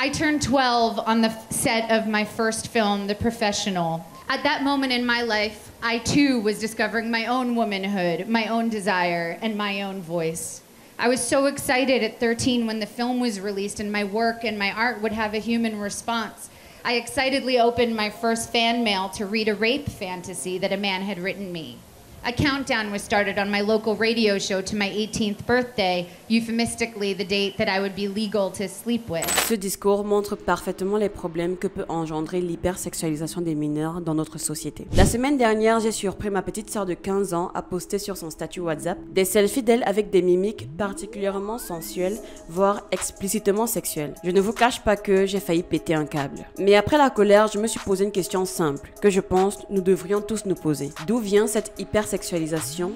I turned 12 on the set of my first film, The Professional. At that moment in my life, I too was discovering my own womanhood, my own desire, and my own voice. I was so excited at 13 when the film was released and my work and my art would have a human response. I excitedly opened my first fan mail to read a rape fantasy that a man had written me. A countdown was started on my local radio show to my 18th birthday, euphemistically the date that I would be legal to sleep with. Ce discours montre parfaitement les problèmes que peut engendrer l'hypersexualisation des mineurs dans notre société. La semaine dernière, j'ai surpris ma petite sœur de 15 ans à poster sur son statut WhatsApp des selfies d'elle avec des mimiques particulièrement sensuelles, voire explicitement sexuelles. Je ne vous cache pas que j'ai failli péter un câble. Mais après la colère, je me suis posé une question simple, que je pense nous devrions tous nous poser. D'où vient cette hypersexualisation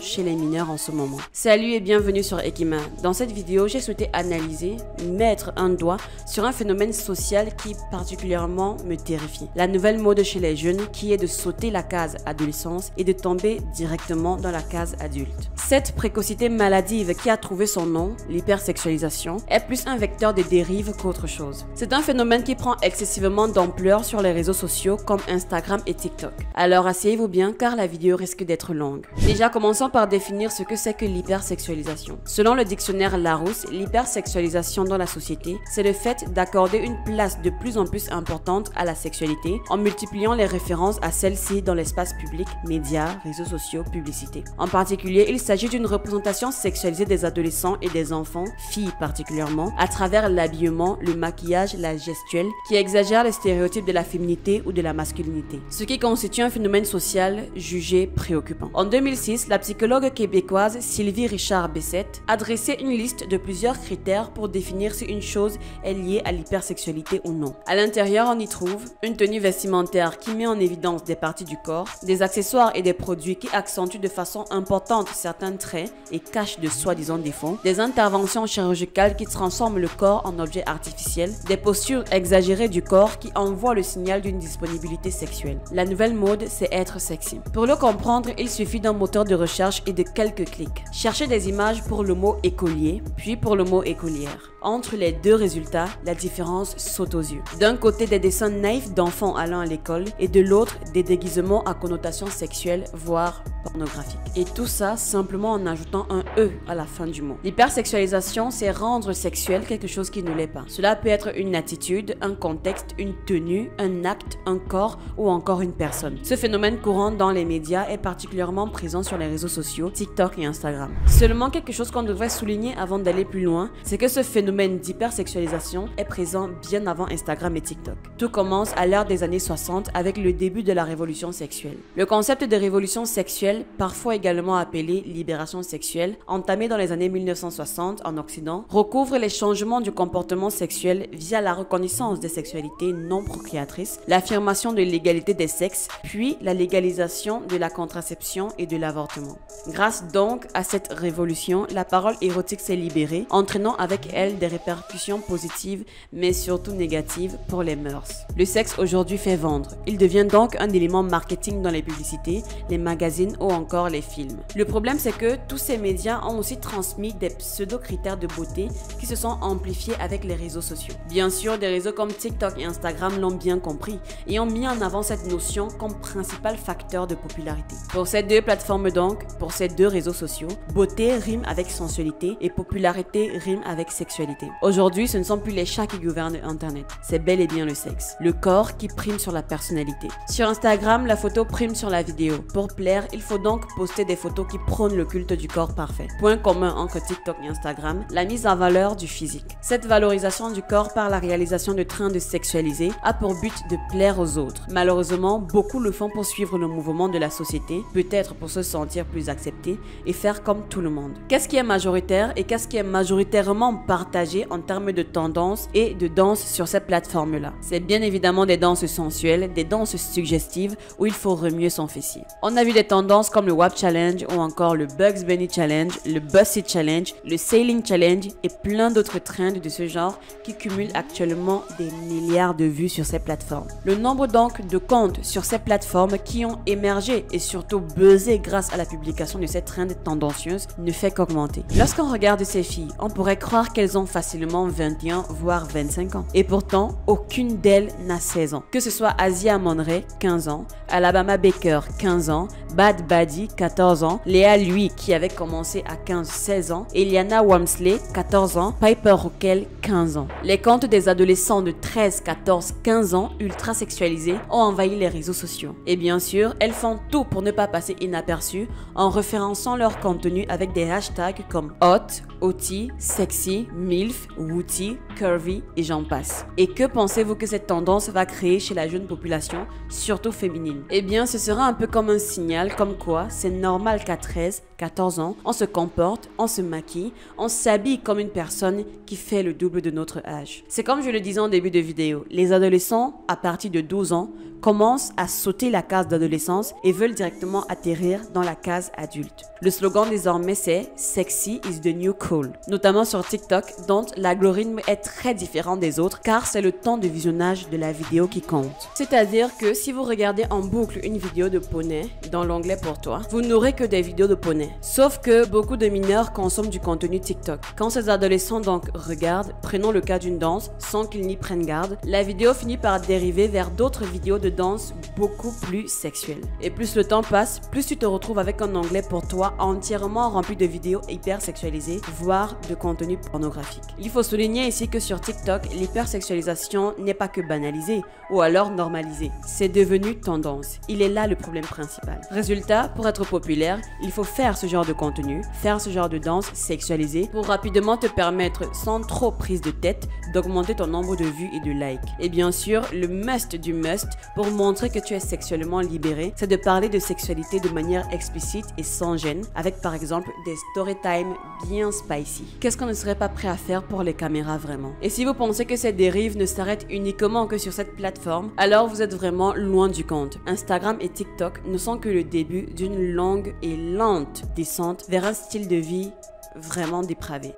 chez les mineurs en ce moment? Salut et bienvenue sur Ekima. Dans cette vidéo, j'ai souhaité analyser, mettre un doigt sur un phénomène social qui particulièrement me terrifie. La nouvelle mode chez les jeunes qui est de sauter la case adolescence et de tomber directement dans la case adulte. Cette précocité maladive qui a trouvé son nom, l'hypersexualisation, est plus un vecteur de dérive qu'autre chose. C'est un phénomène qui prend excessivement d'ampleur sur les réseaux sociaux comme Instagram et TikTok. Alors asseyez-vous bien car la vidéo risque d'être longue. Déjà, commençons par définir ce que c'est que l'hypersexualisation. Selon le dictionnaire Larousse, l'hypersexualisation dans la société, c'est le fait d'accorder une place de plus en plus importante à la sexualité en multipliant les références à celle-ci dans l'espace public, médias, réseaux sociaux, publicité. En particulier, il s'agit d'une représentation sexualisée des adolescents et des enfants, filles particulièrement, à travers l'habillement, le maquillage, la gestuelle, qui exagère les stéréotypes de la féminité ou de la masculinité. Ce qui constitue un phénomène social jugé préoccupant. En 2006, la psychologue québécoise Sylvie Richard-Bessette a dressé une liste de plusieurs critères pour définir si une chose est liée à l'hypersexualité ou non. À l'intérieur, on y trouve une tenue vestimentaire qui met en évidence des parties du corps, des accessoires et des produits qui accentuent de façon importante certains traits et cachent de soi-disant défauts, des interventions chirurgicales qui transforment le corps en objet artificiel, des postures exagérées du corps qui envoient le signal d'une disponibilité sexuelle. La nouvelle mode, c'est être sexy. Pour le comprendre, il suffit d'un moteur de recherche et de quelques clics. Cherchez des images pour le mot écolier, puis pour le mot écolière. Entre les deux résultats, la différence saute aux yeux. D'un côté, des dessins naïfs d'enfants allant à l'école et de l'autre, des déguisements à connotation sexuelle, voire pornographique. Et tout ça simplement en ajoutant un « e » à la fin du mot. L'hypersexualisation, c'est rendre sexuel quelque chose qui ne l'est pas. Cela peut être une attitude, un contexte, une tenue, un acte, un corps ou encore une personne. Ce phénomène courant dans les médias est particulièrement présent sur les réseaux sociaux, TikTok et Instagram. Seulement quelque chose qu'on devrait souligner avant d'aller plus loin, c'est que ce phénomène d'hypersexualisation est présent bien avant Instagram et TikTok. Tout commence à l'ère des années 60 avec le début de la révolution sexuelle. Le concept de révolution sexuelle, parfois également appelé libération sexuelle, entamé dans les années 1960 en Occident, recouvre les changements du comportement sexuel via la reconnaissance des sexualités non procréatrices, l'affirmation de l'égalité des sexes, puis la légalisation de la contraception et de l'avortement. Grâce donc à cette révolution, la parole érotique s'est libérée, entraînant avec elle des répercussions positives, mais surtout négatives pour les mœurs. Le sexe aujourd'hui fait vendre. Il devient donc un élément marketing dans les publicités, les magazines ou encore les films. Le problème, c'est que tous ces médias ont aussi transmis des pseudo-critères de beauté qui se sont amplifiés avec les réseaux sociaux. Bien sûr, des réseaux comme TikTok et Instagram l'ont bien compris et ont mis en avant cette notion comme principal facteur de popularité. Pour ces deux plateformes donc, pour ces deux réseaux sociaux, beauté rime avec sensualité et popularité rime avec sexualité. Aujourd'hui, ce ne sont plus les chats qui gouvernent Internet, c'est bel et bien le sexe. Le corps qui prime sur la personnalité. Sur Instagram, la photo prime sur la vidéo. Pour plaire, il faut donc poster des photos qui prônent le culte du corps parfait. Point commun entre TikTok et Instagram, la mise en valeur du physique. Cette valorisation du corps par la réalisation de trains de sexualiser a pour but de plaire aux autres. Malheureusement, beaucoup le font pour suivre le mouvement de la société, peut-être pour se sentir plus accepté et faire comme tout le monde. Qu'est-ce qui est majoritaire et qu'est-ce qui est majoritairement partagé en termes de tendance et de danse sur ces plateformes-là? C'est bien évidemment des danses sensuelles, des danses suggestives où il faut remuer son fessier. On a vu des tendances comme le WAP Challenge ou encore le Bugs Bunny Challenge, le Busty Challenge, le Sailing Challenge et plein d'autres trends de ce genre qui cumulent actuellement des milliards de vues sur ces plateformes. Le nombre donc de comptes sur ces plateformes qui ont émergé et surtout buzzé grâce à la publication de ces trends tendancieuses ne fait qu'augmenter. Lorsqu'on regarde ces filles, on pourrait croire qu'elles ont facilement 21 voire 25 ans. Et pourtant, aucune d'elles n'a 16 ans. Que ce soit Asia Monray, 15 ans, Alabama Baker, 15 ans, Bad Buddy, 14 ans, Léa Lui qui avait commencé à 15-16 ans, Eliana Wamsley, 14 ans, Piper Ruckel, 15 ans. Les comptes des adolescents de 13, 14, 15 ans ultra sexualisés ont envahi les réseaux sociaux. Et bien sûr, elles font tout pour ne pas passer inaperçues en référençant leur contenu avec des hashtags comme hot, hottie, sexy, milf, wooty, curvy et j'en passe. Et que pensez-vous que cette tendance va créer chez la jeune population, surtout féminine? Eh bien, ce sera un peu comme un signal comme quoi c'est normal qu'à 13, 14 ans, on se comporte, on se maquille, on s'habille comme une personne qui fait le double de notre âge. C'est comme je le disais en début de vidéo, les adolescents à partir de 12 ans commencent à sauter la case d'adolescence et veulent directement atterrir dans la case adulte. Le slogan désormais c'est « Sexy is the new cool », notamment sur TikTok dont l'algorithme est très différent des autres car c'est le temps de visionnage de la vidéo qui compte. C'est-à-dire que si vous regardez en boucle une vidéo de poney dans l'onglet pour toi, vous n'aurez que des vidéos de poney. Sauf que beaucoup de mineurs consomment du contenu TikTok. Quand ces adolescents donc regardent, prenons le cas d'une danse, sans qu'ils n'y prennent garde, la vidéo finit par dériver vers d'autres vidéos de danse beaucoup plus sexuelles. Et plus le temps passe, plus tu te retrouves avec un onglet pour toi entièrement rempli de vidéos hyper sexualisées, voire de contenu pornographique. Il faut souligner ici que sur TikTok, l'hypersexualisation n'est pas que banalisée ou alors normalisée. C'est devenu tendance. Il est là le problème principal. Résultat, pour être populaire, il faut faire ce genre de contenu, faire ce genre de danse sexualisée pour rapidement te permettre, sans trop prise de tête, d'augmenter ton nombre de vues et de likes. Et bien sûr, le must du must pour montrer que tu es sexuellement libéré, c'est de parler de sexualité de manière explicite et sans gêne, avec par exemple des story time bien spicy. Qu'est-ce qu'on ne serait pas prêt à faire pour les caméras vraiment? Et si vous pensez que cette dérive ne s'arrête uniquement que sur cette plateforme, alors vous êtes vraiment loin du compte. Instagram et TikTok ne sont que le début d'une longue et lente descente vers un style de vie vraiment dépravé.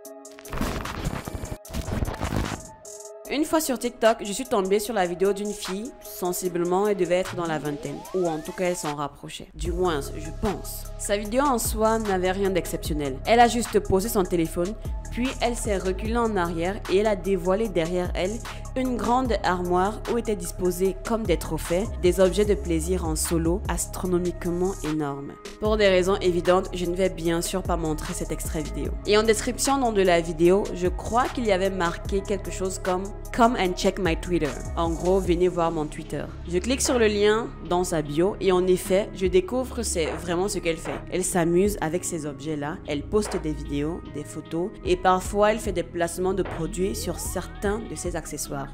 Une fois sur TikTok, je suis tombée sur la vidéo d'une fille, sensiblement elle devait être dans la vingtaine, ou en tout cas elle s'en rapprochait, du moins je pense. Sa vidéo en soi n'avait rien d'exceptionnel, elle a juste posé son téléphone, puis elle s'est reculée en arrière et elle a dévoilé derrière elle une grande armoire où étaient disposés comme des trophées, des objets de plaisir en solo astronomiquement énormes. Pour des raisons évidentes, je ne vais bien sûr pas montrer cet extrait vidéo. Et en description de la vidéo, je crois qu'il y avait marqué quelque chose comme « Come and check my Twitter ». En gros, venez voir mon Twitter. Je clique sur le lien dans sa bio et en effet, je découvre que c'est vraiment ce qu'elle fait. Elle s'amuse avec ces objets-là, elle poste des vidéos, des photos et parfois elle fait des placements de produits sur certains de ses accessoires.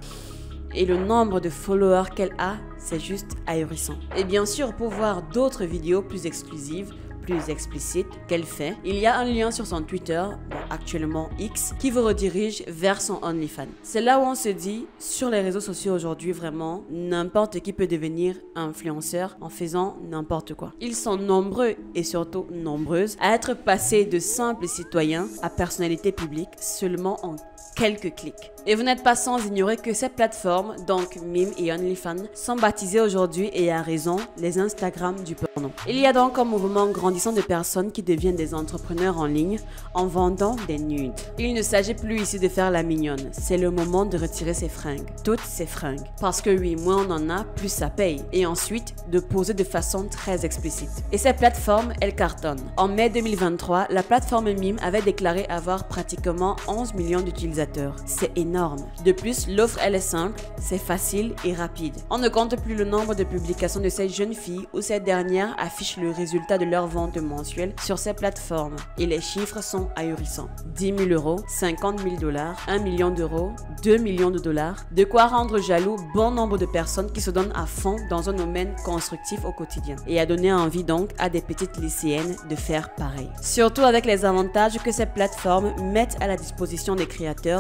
Et le nombre de followers qu'elle a, c'est juste ahurissant. Et bien sûr, pour voir d'autres vidéos plus exclusives, plus explicites qu'elle fait, il y a un lien sur son Twitter, actuellement X, qui vous redirige vers son OnlyFans. C'est là où on se dit, sur les réseaux sociaux aujourd'hui, vraiment, n'importe qui peut devenir influenceur en faisant n'importe quoi. Ils sont nombreux et surtout nombreuses à être passés de simples citoyens à personnalité publique seulement en quelques clics. Et vous n'êtes pas sans ignorer que ces plateformes, donc Mime et OnlyFans, sont baptisées aujourd'hui et à raison les Instagram du porno. Il y a donc un mouvement grandissant de personnes qui deviennent des entrepreneurs en ligne en vendant des nudes. Il ne s'agit plus ici de faire la mignonne, c'est le moment de retirer ses fringues, toutes ses fringues. Parce que oui, moins on en a, plus ça paye. Et ensuite, de poser de façon très explicite. Et ces plateformes, elles cartonnent. En mai 2023, la plateforme Mime avait déclaré avoir pratiquement 11 millions d'utilisateurs. C'est énorme. De plus, l'offre elle est simple, c'est facile et rapide. On ne compte plus le nombre de publications de ces jeunes filles où ces dernières affichent le résultat de leur vente mensuelle sur ces plateformes. Et les chiffres sont ahurissants. 10 000 euros, 50 000 $, 1 million d'euros, 2 millions de dollars. De quoi rendre jaloux bon nombre de personnes qui se donnent à fond dans un domaine constructif au quotidien. Et à donner envie donc à des petites lycéennes de faire pareil. Surtout avec les avantages que ces plateformes mettent à la disposition des créateurs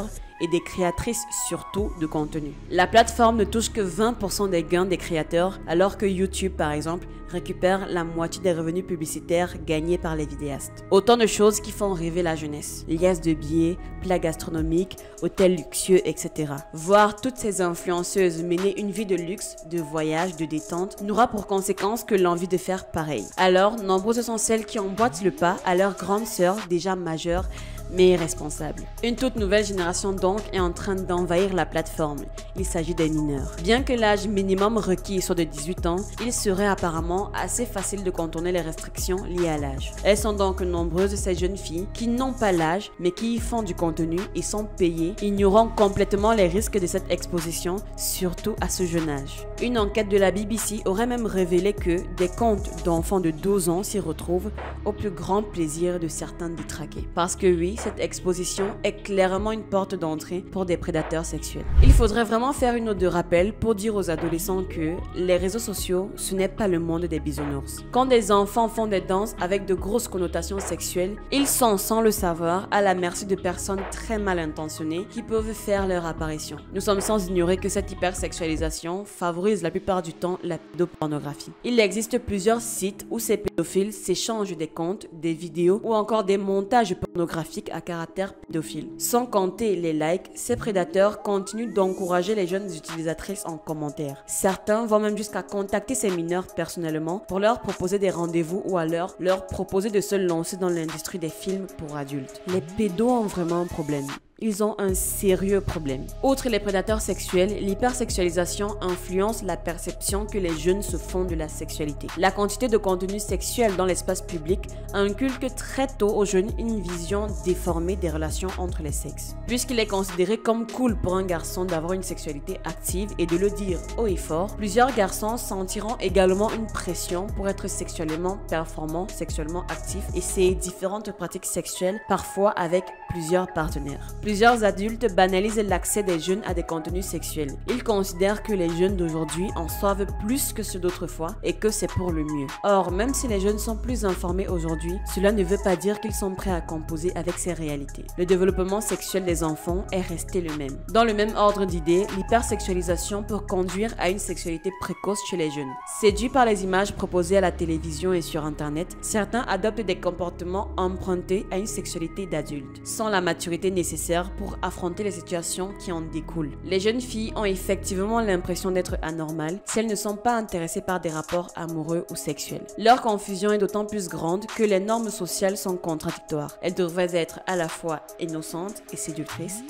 et des créatrices surtout de contenu. La plateforme ne touche que 20% des gains des créateurs, alors que YouTube, par exemple, récupère la moitié des revenus publicitaires gagnés par les vidéastes. Autant de choses qui font rêver la jeunesse. Liasses de billets, plats gastronomiques, hôtels luxueux, etc. Voir toutes ces influenceuses mener une vie de luxe, de voyage, de détente, n'aura pour conséquence que l'envie de faire pareil. Alors, nombreuses sont celles qui emboîtent le pas à leurs grandes sœurs déjà majeures, mais irresponsable. Une toute nouvelle génération donc est en train d'envahir la plateforme. Il s'agit des mineurs. Bien que l'âge minimum requis soit de 18 ans, il serait apparemment assez facile de contourner les restrictions liées à l'âge. Elles sont donc nombreuses ces jeunes filles qui n'ont pas l'âge mais qui y font du contenu et sont payées, ignorant complètement les risques de cette exposition, surtout à ce jeune âge. Une enquête de la BBC aurait même révélé que des comptes d'enfants de 12 ans s'y retrouvent au plus grand plaisir de certains détraqués. Parce que oui, cette exposition est clairement une porte d'entrée pour des prédateurs sexuels. Il faudrait vraiment faire une note de rappel pour dire aux adolescents que les réseaux sociaux, ce n'est pas le monde des bisounours. Quand des enfants font des danses avec de grosses connotations sexuelles, ils sont sans le savoir à la merci de personnes très mal intentionnées qui peuvent faire leur apparition. Nous sommes sans ignorer que cette hypersexualisation favorise la plupart du temps la pédopornographie. Il existe plusieurs sites où ces pédophiles s'échangent des comptes, des vidéos ou encore des montages pornographiques à caractère pédophile. Sans compter les likes, ces prédateurs continuent d'encourager les jeunes utilisatrices en commentaire. Certains vont même jusqu'à contacter ces mineurs personnellement pour leur proposer des rendez-vous ou alors leur proposer de se lancer dans l'industrie des films pour adultes. Les pédos ont vraiment un problème. Ils ont un sérieux problème. Outre les prédateurs sexuels, l'hypersexualisation influence la perception que les jeunes se font de la sexualité. La quantité de contenu sexuel dans l'espace public inculque très tôt aux jeunes une vision déformée des relations entre les sexes. Puisqu'il est considéré comme cool pour un garçon d'avoir une sexualité active et de le dire haut et fort, plusieurs garçons sentiront également une pression pour être sexuellement performants, sexuellement actifs et ces différentes pratiques sexuelles, parfois avec plusieurs partenaires. Plusieurs adultes banalisent l'accès des jeunes à des contenus sexuels. Ils considèrent que les jeunes d'aujourd'hui en soivent plus que ceux d'autrefois et que c'est pour le mieux. Or, même si les jeunes sont plus informés aujourd'hui, cela ne veut pas dire qu'ils sont prêts à composer avec ces réalités. Le développement sexuel des enfants est resté le même. Dans le même ordre d'idées, l'hypersexualisation peut conduire à une sexualité précoce chez les jeunes. Séduits par les images proposées à la télévision et sur Internet, certains adoptent des comportements empruntés à une sexualité d'adulte, sans la maturité nécessaire pour affronter les situations qui en découlent. Les jeunes filles ont effectivement l'impression d'être anormales si elles ne sont pas intéressées par des rapports amoureux ou sexuels. Leur confusion est d'autant plus grande que les normes sociales sont contradictoires. Elles devraient être à la fois innocentes et séductrices,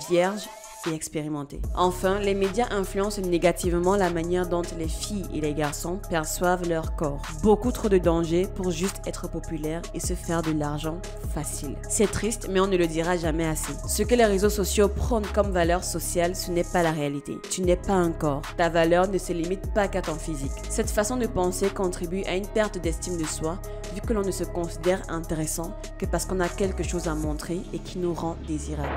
vierges et expérimentées. Enfin, les médias influencent négativement la manière dont les filles et les garçons perçoivent leur corps. Beaucoup trop de dangers pour juste être populaire et se faire de l'argent facile. C'est triste, mais on ne le dira jamais assez. Ce que les réseaux sociaux prônent comme valeur sociale, ce n'est pas la réalité. Tu n'es pas un corps. Ta valeur ne se limite pas qu'à ton physique. Cette façon de penser contribue à une perte d'estime de soi, vu que l'on ne se considère intéressant que parce qu'on a quelque chose à montrer et qui nous rend désirables.